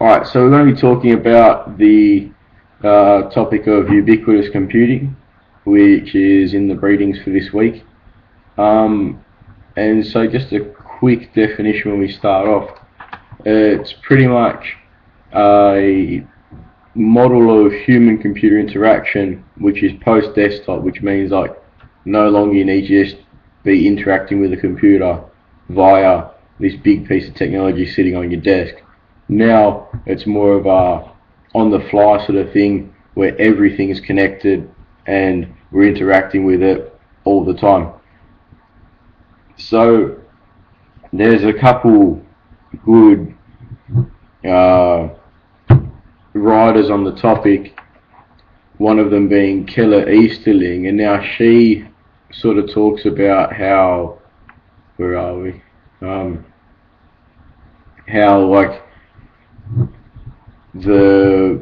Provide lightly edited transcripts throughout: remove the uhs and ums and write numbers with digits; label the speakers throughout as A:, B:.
A: Alright, so we're going to be talking about the topic of ubiquitous computing, which is in the readings for this week. And so just a quick definition when we start off. It's pretty much a model of human-computer interaction which is post-desktop, which means like no longer you need to just be interacting with a computer via this big piece of technology sitting on your desk. Now it's more of a on-the-fly sort of thing where everything is connected and we're interacting with it all the time. So there's a couple good writers on the topic, one of them being Keller Easterling, and now she sort of talks about how, where are we, how like the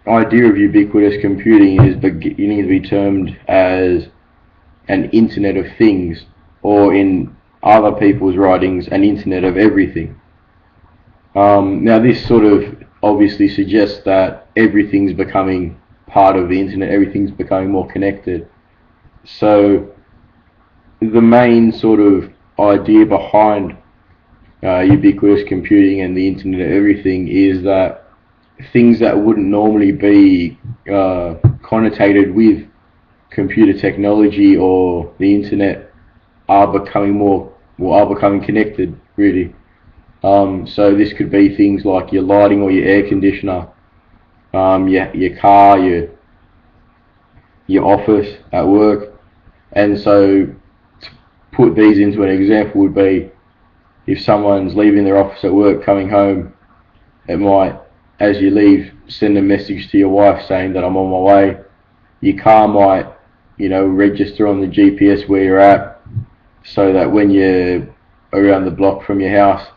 A: idea of ubiquitous computing is beginning to be termed as an Internet of Things, or in other people's writings, an Internet of Everything. Now this sort of obviously suggests that everything's becoming part of the Internet, everything's becoming more connected. So the main sort of idea behind ubiquitous computing and the Internet of Everything is that things that wouldn't normally be connotated with computer technology or the Internet are becoming connected, really. So this could be things like your lighting or your air conditioner, your car, your office at work. And so to put these into an example would be if someone's leaving their office at work, coming home, it might, as you leave, send a message to your wife saying that I'm on my way. Your car might, register on the GPS where you're at, so that when you're around the block from your house,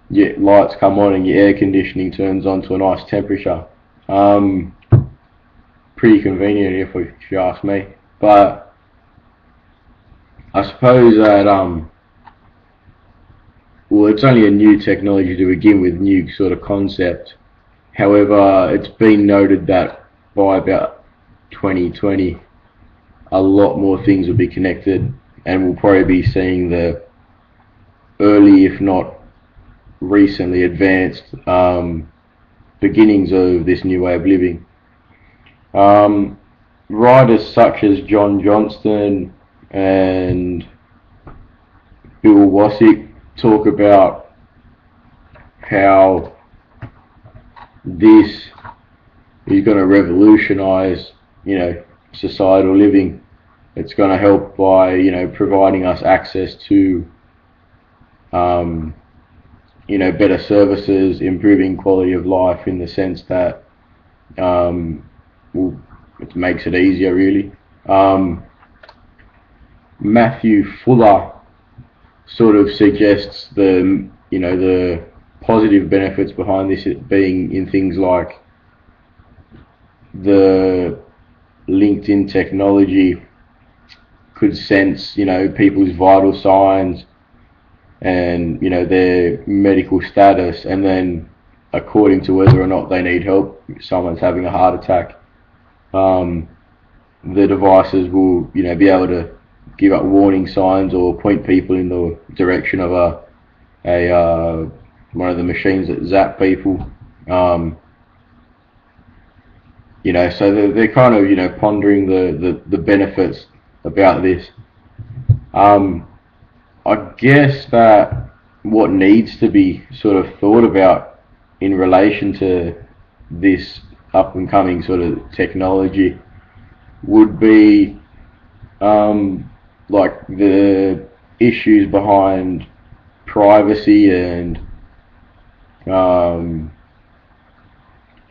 A: your lights come on and your air conditioning turns on to a nice temperature. Pretty convenient if you ask me. But I suppose that it's only a new technology to begin with, new sort of concept. However, it's been noted that by about 2020, a lot more things will be connected, and we'll probably be seeing the early, if not recently advanced, beginnings of this new way of living. Writers such as John Johnston and Bill Wasick talk about how this is going to revolutionize, societal living. It's going to help by, providing us access to, better services, improving quality of life in the sense that, it makes it easier, really. Matthew Fuller sort of suggests the positive benefits behind this being in things like the LinkedIn technology could sense, people's vital signs and, their medical status, and then according to whether or not they need help, if someone's having a heart attack, the devices will, be able to give up warning signs or point people in the direction of one of the machines that zap people. So they're kind of, pondering the benefits about this. I guess that what needs to be sort of thought about in relation to this up and coming sort of technology would be like the issues behind privacy and I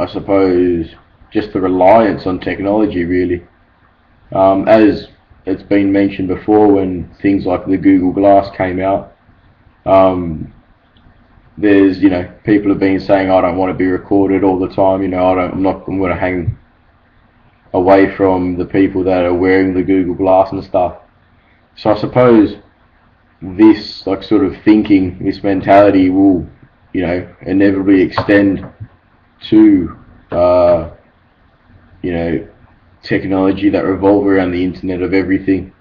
A: suppose just the reliance on technology, really. As it's been mentioned before, when things like the Google Glass came out, there's, people have been saying, I don't want to be recorded all the time, I'm going to hang away from the people that are wearing the Google Glass and stuff. So I suppose this sort of thinking, this mentality will, inevitably extend to you know, technology that revolve around the Internet of Everything.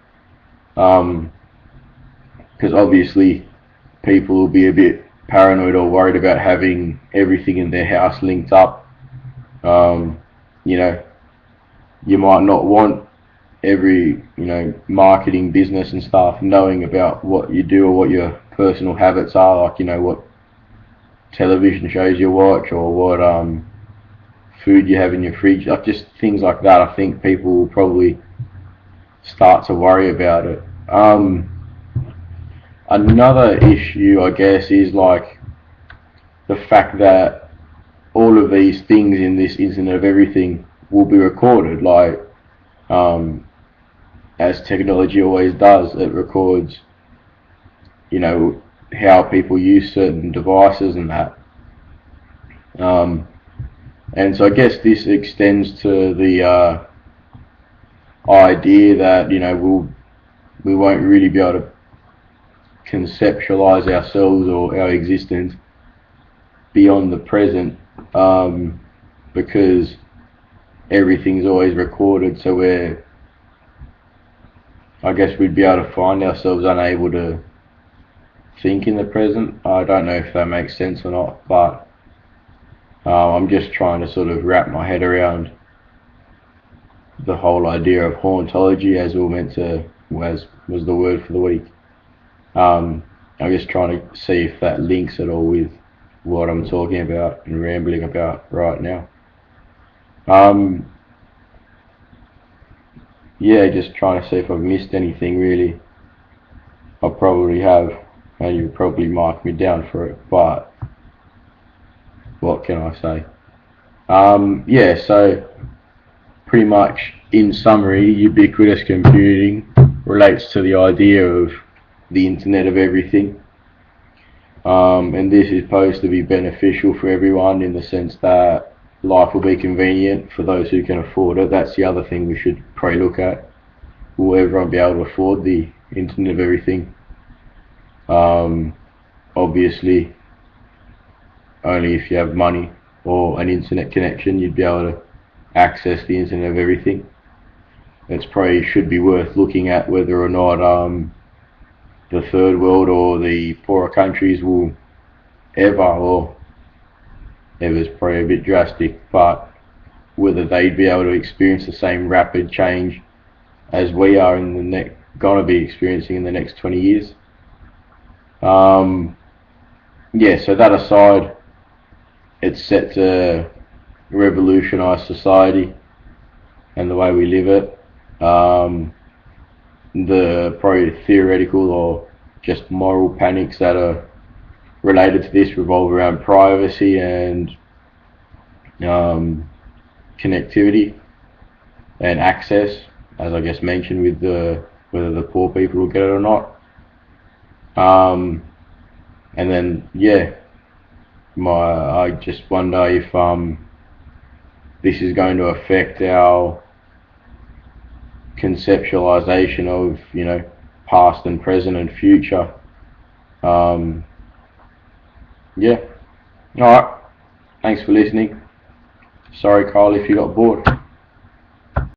A: Because obviously people will be a bit paranoid or worried about having everything in their house linked up. You know, you might not want every, marketing business and stuff knowing about what you do or what your personal habits are, like, what television shows you watch or what food you have in your fridge, like just things like that. I think people will probably start to worry about it. Another issue, I guess, is like the fact that all of these things in this Internet of Everything will be recorded, like as technology always does. It records, how people use certain devices and that. And so I guess this extends to the idea that we won't really be able to conceptualize ourselves or our existence beyond the present, because everything's always recorded. So I guess we'd be able to find ourselves unable to think in the present. I don't know if that makes sense or not, but I'm just trying to sort of wrap my head around the whole idea of hauntology, as was the word for the week. I'm just trying to see if that links at all with what I'm talking about and rambling about right now. Yeah, just trying to see if I've missed anything really. I probably have, and you probably mark me down for it, but what can I say? Yeah, so pretty much in summary, ubiquitous computing relates to the idea of the Internet of Everything. And this is supposed to be beneficial for everyone in the sense that life will be convenient for those who can afford it. That's the other thing we should probably look at. Will everyone be able to afford the Internet of Everything? Obviously, only if you have money or an internet connection, you'd be able to access the Internet of Everything. It's probably should be worth looking at whether or not the third world or the poorer countries will ever's probably a bit drastic, but whether they'd be able to experience the same rapid change as we are gonna be experiencing in the next 20 years. Yeah, so that aside, it's set to revolutionise society and the way we live it. The probably theoretical or just moral panics that are related to this revolve around privacy and connectivity and access, as I just mentioned, with whether the poor people will get it or not. And then yeah, I just wonder if this is going to affect our conceptualization of past and present and future. Yeah. Alright. Thanks for listening. Sorry, Carl, if you got bored.